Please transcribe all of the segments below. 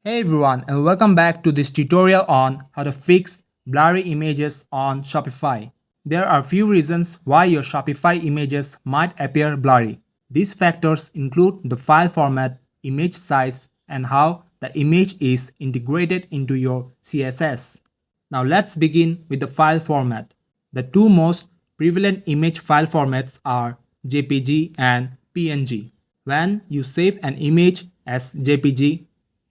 Hey everyone, and welcome back to this tutorial on how to fix blurry images on Shopify. There are few reasons why your Shopify images might appear blurry. These factors include the file format, image size, and how the image is integrated into your CSS. Now let's begin with the file format. The two most prevalent image file formats are JPG and PNG. When you save an image as JPG,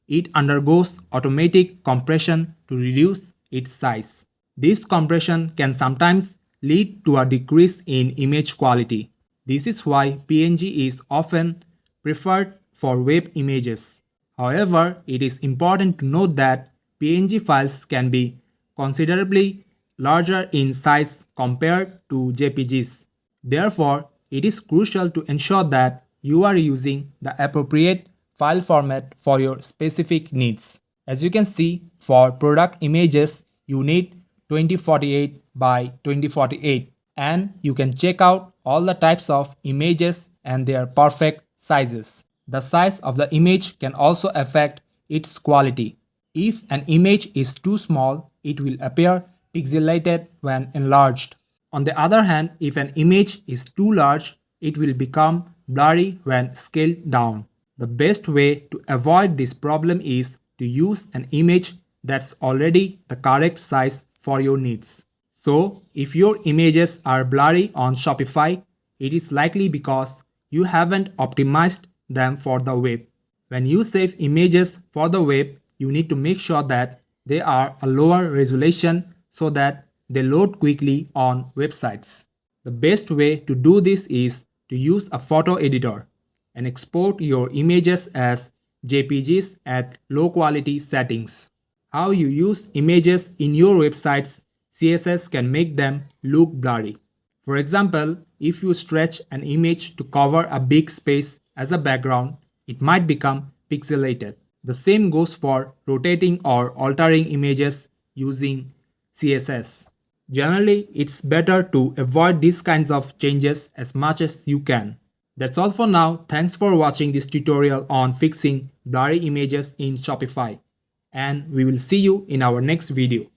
it undergoes automatic compression to reduce its size. This compression can sometimes lead to a decrease in image quality. This is why PNG is often preferred for web images. However, it is important to note that PNG files can be considerably larger in size compared to JPGs. Therefore, it is crucial to ensure that you are using the appropriate file format for your specific needs. As you can see, for product images, you need 2048 by 2048, and you can check out all the types of images and their perfect sizes. The size of the image can also affect its quality. If an image is too small, it will appear pixelated when enlarged. On the other hand, if an image is too large, it will become blurry when scaled down. The best way to avoid this problem is to use an image that's already the correct size for your needs. So, if your images are blurry on Shopify, it is likely because you haven't optimized them for the web. When you save images for the web, you need to make sure that they are a lower resolution so that they load quickly on websites. The best way to do this is to use a photo editor and export your images as JPGs at low quality settings. How you use images in your website's CSS can make them look blurry. For example, if you stretch an image to cover a big space as a background, it might become pixelated. The same goes for rotating or altering images using CSS. Generally, it's better to avoid these kinds of changes as much as you can. That's all for now. Thanks for watching this tutorial on fixing blurry images in Shopify. And we will see you in our next video.